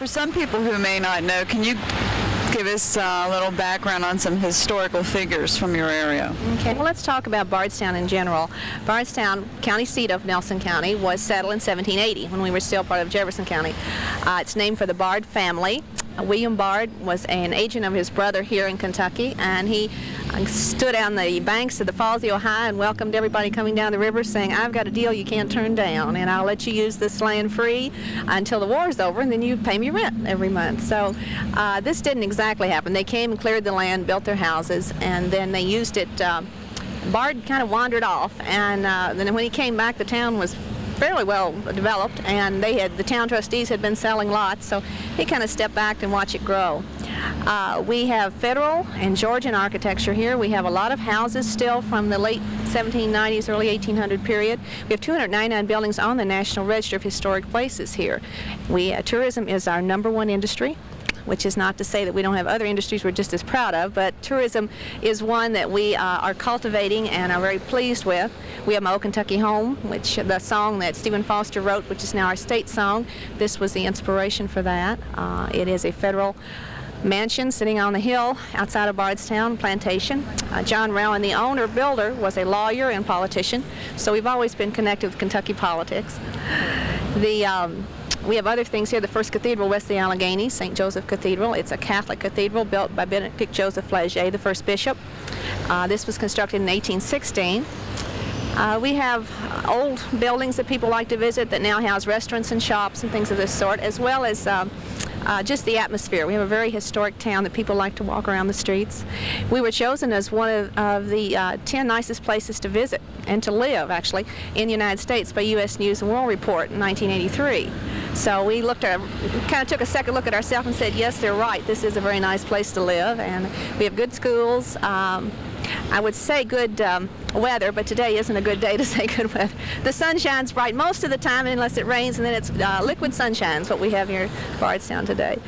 For some people who may not know, can you give us a little background on some historical figures from your area? Okay, well, let's talk about Bardstown in general. Bardstown, county seat of Nelson County, was settled in 1780 when we were still part of Jefferson County. It's named for the Bard family. William Bard was an agent of his brother here in Kentucky, and he stood on the banks of the Falls of the Ohio and welcomed everybody coming down the river, saying, "I've got a deal you can't turn down, and I'll let you use this land free until the war's over, and then you pay me rent every month." So this didn't exactly happen. They came and cleared the land, built their houses, and then they used it. Bard kind of wandered off, and then when he came back, the town was fairly well developed, and the town trustees had been selling lots, so he kind of stepped back and watched it grow. We have federal and Georgian architecture here. We have a lot of houses still from the late 1790s, early 1800 period. We have 299 buildings on the National Register of Historic Places here. Tourism is our #1 industry, which is not to say that we don't have other industries we're just as proud of, but tourism is one that we are cultivating and are very pleased with. We have My Old Kentucky Home, which the song that Stephen Foster wrote, which is now our state song. This was the inspiration for that. It is a federal mansion sitting on the hill outside of Bardstown Plantation. John Rowan, the owner builder, was a lawyer and politician, so we've always been connected with Kentucky politics. We have other things here. The first cathedral west of the Alleghenies, St. Joseph Cathedral. It's a Catholic cathedral built by Benedict Joseph Flagey, the first bishop. This was constructed in 1816. We have old buildings that people like to visit that now house restaurants and shops and things of this sort, as well as just the atmosphere. We have a very historic town that people like to walk around the streets. We were chosen as one of the 10 nicest places to visit and to live, actually, in the United States by U.S. News and World Report in 1983. So we kind of took a second look at ourselves and said, yes, they're right. This is a very nice place to live, and we have good schools. I would say good weather, but today isn't a good day to say good weather. The sun shines bright most of the time unless it rains, and then it's liquid sunshine is what we have here in Bardstown today.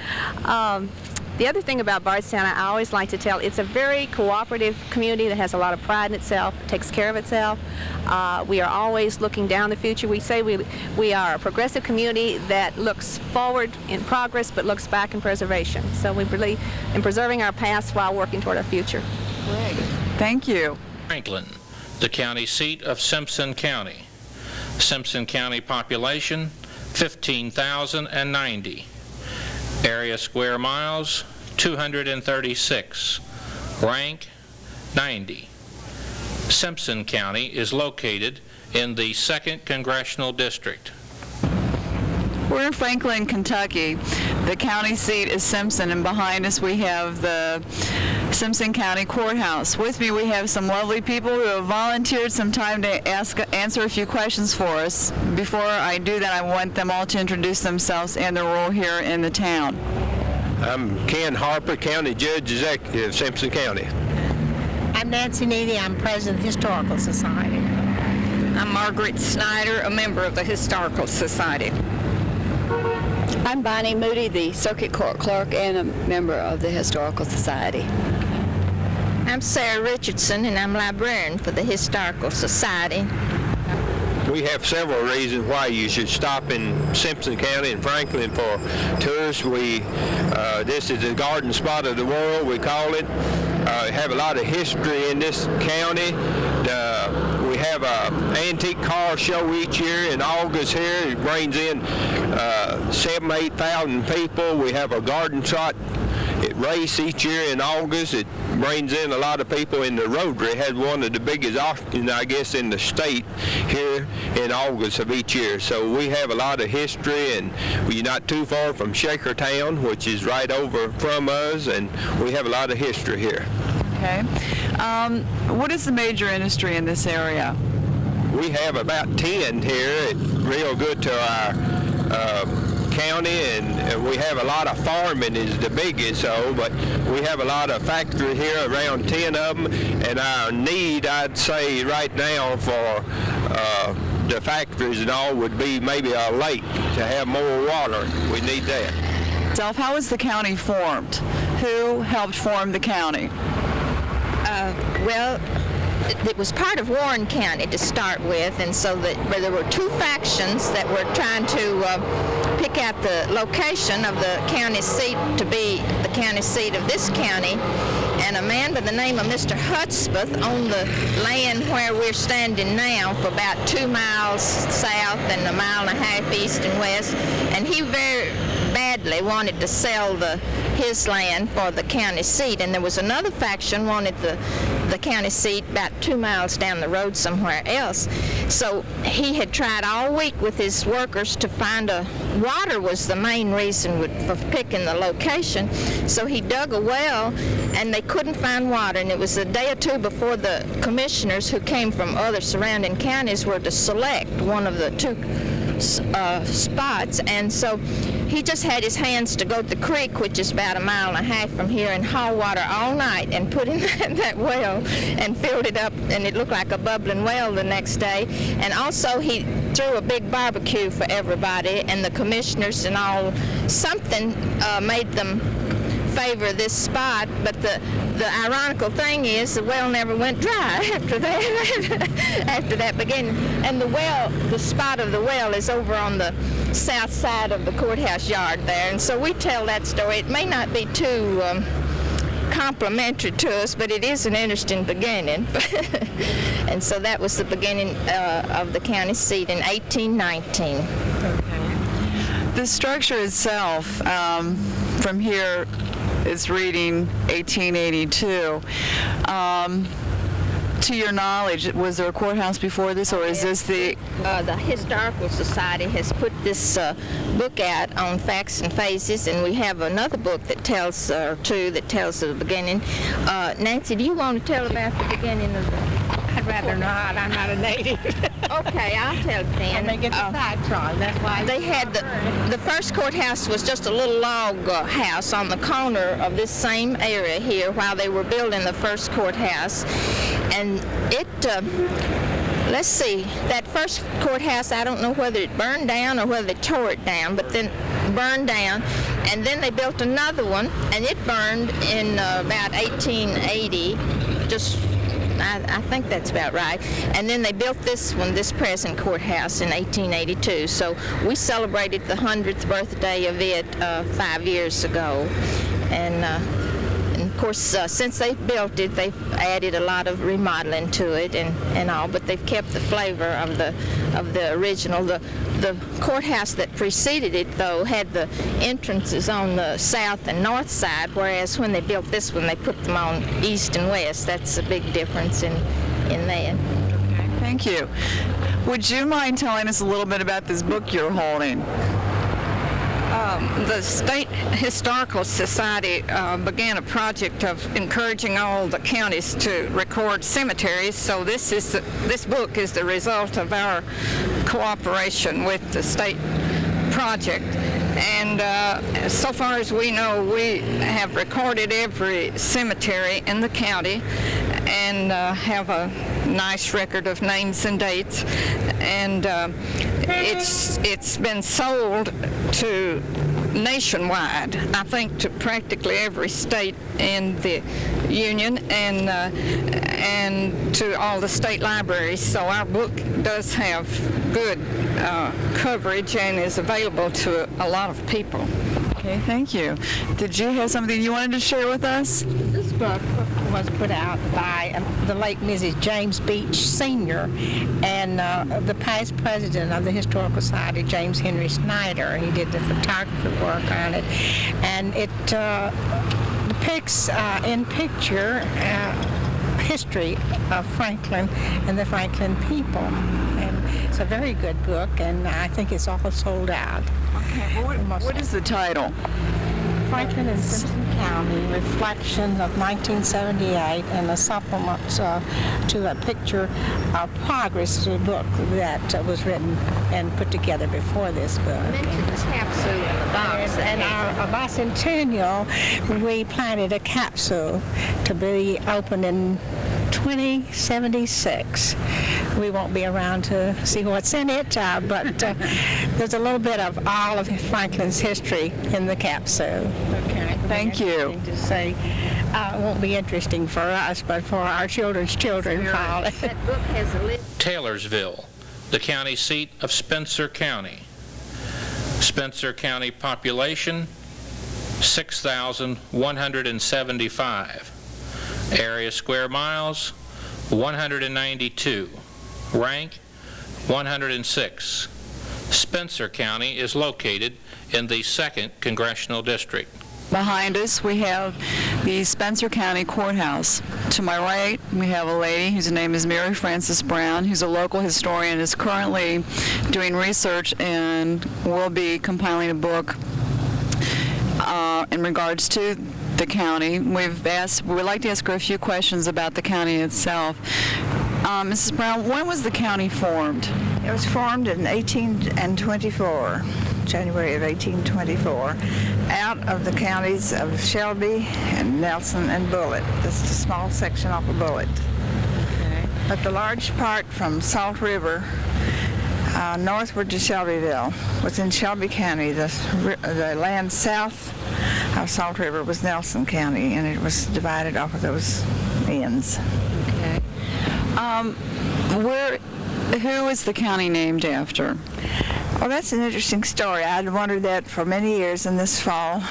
The other thing about Bardstown I always like to tell, it's a very cooperative community that has a lot of pride in itself, takes care of itself. We are always looking down the future. We say we are a progressive community that looks forward in progress but looks back in preservation. So we believe in preserving our past while working toward our future. Great. Thank you. Franklin, the county seat of Simpson County. Simpson County population, 15,090. Area square miles, 236. Rank, 90. Simpson County is located in the 2nd Congressional District. We're in Franklin, Kentucky. The county seat is Simpson, and behind us we have the Simpson County Courthouse. With me we have some lovely people who have volunteered some time to answer a few questions for us. Before I do that, I want them all to introduce themselves and their role here in the town. I'm Ken Harper, County Judge Executive of Simpson County. I'm Nancy Needy. I'm President of the Historical Society. I'm Margaret Snyder, a member of the Historical Society. I'm Bonnie Moody, the Circuit Court Clerk and a member of the Historical Society. I'm Sarah Richardson, and I'm librarian for the Historical Society. We have several reasons why you should stop in Simpson County and Franklin for tours. This is the garden spot of the world, we call it. Have a lot of history in this county. We have an antique car show each year in August here. It brings in 7,000 to 8,000 people. We have a garden trot race each year in August. It brings in a lot of people, in the Rotary has one of the biggest auctions, I guess, in the state here in August of each year. So we have a lot of history, and we're not too far from Shakertown, which is right over from us, and we have a lot of history here. Okay. What is the major industry in this area? We have about 10 here. It's real good to our county, and we have a lot of farming is the biggest, but we have a lot of factory here, around 10 of them, and our need, I'd say right now, for the factories and all would be maybe a lake to have more water. We need that. How was the county formed? Who helped form the county? Well, it was part of Warren County to start with, and so there were two factions that were trying to pick out the location of the county seat to be the county seat of this county. And a man by the name of Mr. Hudspeth owned the land where we're standing now for about 2 miles south and 1.5 miles east and west. And he very badly wanted to sell his land for the county seat. And there was another faction wanted the county seat about 2 miles down the road somewhere else. So he had tried all week with his workers to find water was the main reason for picking the location. So he dug a well and they couldn't find water, and it was a day or two before the commissioners who came from other surrounding counties were to select one of the 2 spots. And so he just had his hands to go to the creek, which is about 1.5 miles from here, and haul water all night and put in that well and filled it up, and it looked like a bubbling well the next day. And also he threw a big barbecue for everybody, and the commissioners and all. Something made them favor this spot, but the ironical thing is the well never went dry after that beginning. And the spot of the well is over on the south side of the courthouse yard there, and so we tell that story. It may not be too complimentary to us, but it is an interesting beginning. And so that was the beginning of the county seat in 1819. The structure itself, from here, is reading 1882. To your knowledge, was there a courthouse before this, or is this the... The Historical Society has put this book out on facts and phases, and we have another book that tells, or 2, that tells the beginning. Nancy, do you want to tell about the beginning of the... I'd rather not. I'm not a native. Okay, I'll tell it then. They get the sidetracked. That's why They had the first courthouse was just a little log house on the corner of this same area here while they were building the first courthouse. And it, let's see, that first courthouse, I don't know whether it burned down or whether they tore it down, but then burned down. And then they built another one, and it burned in about 1880, I think that's about right. And then they built this one, this present courthouse, in 1882. So we celebrated the 100th birthday of it 5 years ago. And of course, since they built it, they've added a lot of remodeling to it and all, but they've kept the flavor of the original. The courthouse that preceded it, though, had the entrances on the south and north side, whereas when they built this one, they put them on east and west. That's a big difference in that. Thank you. Would you mind telling us a little bit about this book you're holding? The State Historical Society began a project of encouraging all the counties to record cemeteries. So this book is the result of our cooperation with the state project. And so far as we know, we have recorded every cemetery in the county and have a nice record of names and dates. And it's been sold to nationwide, I think, to practically every state in the Union and to all the state libraries. So our book does have good coverage and is available to a lot of people. Okay, thank you. Did you have something you wanted to share with us? This book was put out by the late Mrs. James Beach Sr. and the past president of the Historical Society, James Henry Snyder. He did the photography work on it, and it depicts in picture history of Franklin and the Franklin people. And it's a very good book, and I think it's all sold out. Okay, what is the title? Franklin and Simpson County, Reflections of 1978, and a supplement to a picture of progress to a book that was written and put together before this book. Mention this capsule in the box. And our bicentennial, we planted a capsule to be opened in 2076. We won't be around to see what's in it, but there's a little bit of all of Franklin's history in the capsule. Okay. Thank you. To say, it won't be interesting for us, but for our children's children, probably. That book has a list. Taylorsville, the county seat of Spencer County. Spencer County population, 6,175. Area square miles, 192. Rank, 106. Spencer County is located in the 2nd Congressional District. Behind us, we have the Spencer County Courthouse. To my right, we have a lady whose name is Mary Frances Brown, who's a local historian, is currently doing research and will be compiling a book in regards to the county. We would like to ask her a few questions about the county itself. Mrs. Brown, when was the county formed? It was formed in 1824, January of 1824, out of the counties of Shelby and Nelson and Bullitt. Just a small section off of Bullitt. Okay. But the large part from Salt River northward to Shelbyville was in Shelby County. The land south of Salt River was Nelson County, and it was divided off of those ends. Okay. Who is the county named after? Well, that's an interesting story. I'd wondered that for many years, and this fall,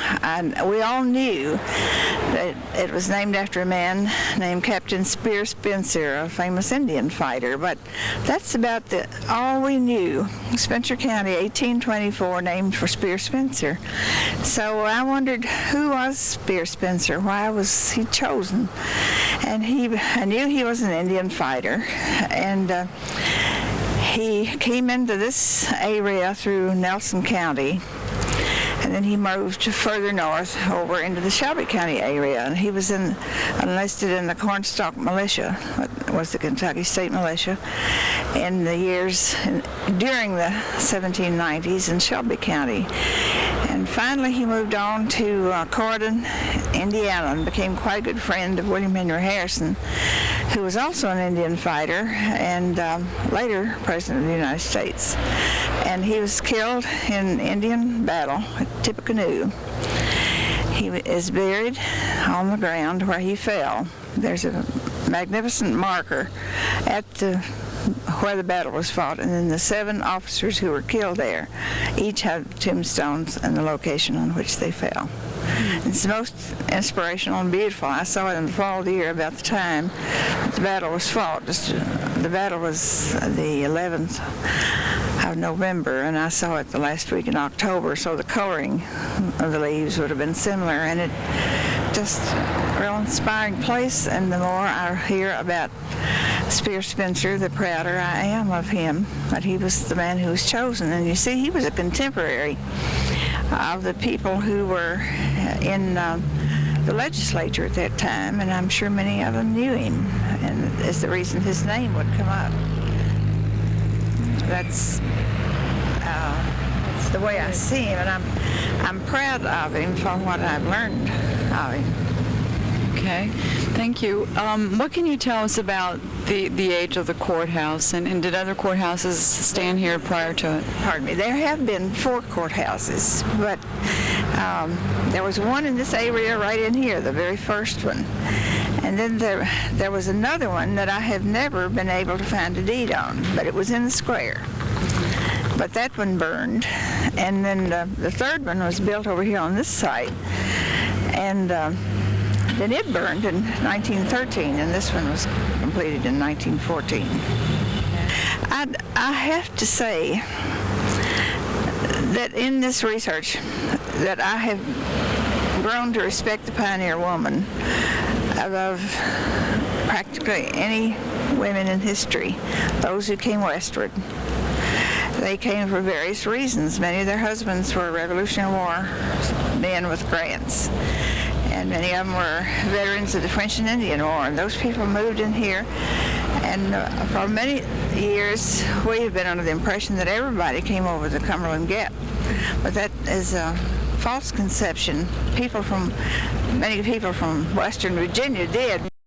we all knew that it was named after a man named Captain Spear Spencer, a famous Indian fighter, but that's about all we knew. Spencer County, 1824, named for Spear Spencer. So I wondered, who was Spear Spencer? Why was he chosen? And I knew he was an Indian fighter, and he came into this area through Nelson County, and then he moved further north over into the Shelby County area, and he was enlisted in the Cornstalk Militia, what was the Kentucky State Militia, in the years during the 1790s in Shelby County. And finally he moved on to Corydon, Indiana, and became quite a good friend of William Henry Harrison, who was also an Indian fighter and later President of the United States. And he was killed in Indian battle at Tippecanoe. He is buried on the ground where he fell. There's a magnificent marker at where the battle was fought, and then the 7 officers who were killed there each have tombstones and the location on which they fell. It's most inspirational and beautiful. I saw it in the fall of the year about the time the battle was fought. The battle was the 11th of November, and I saw it the last week in October, so the coloring of the leaves would have been similar, and it just a real inspiring place. And the more I hear about Spear Spencer, the prouder I am of him, that he was the man who was chosen. And you see, he was a contemporary of the people who were in the legislature at that time, and I'm sure many of them knew him, and is the reason his name would come up. That's the way I see him, and I'm proud of him for what I've learned of him. Okay, thank you. What can you tell us about the age of the courthouse, and did other courthouses stand here prior to it? Pardon me. There have been 4 courthouses, but there was one in this area right in here, the very first one. And then there was another one that I have never been able to find a deed on, but it was in the square. But that one burned. And then the third one was built over here on this site. And then it burned in 1913, and this one was completed in 1914. I have to say that in this research that I have grown to respect the pioneer woman above practically any women in history, those who came westward. They came for various reasons. Many of their husbands were Revolutionary War men with grants, and many of them were veterans of the French and Indian War, and those people moved in here. And for many years, we have been under the impression that everybody came over the Cumberland Gap, but that is a false conception. Many people from Western Virginia did.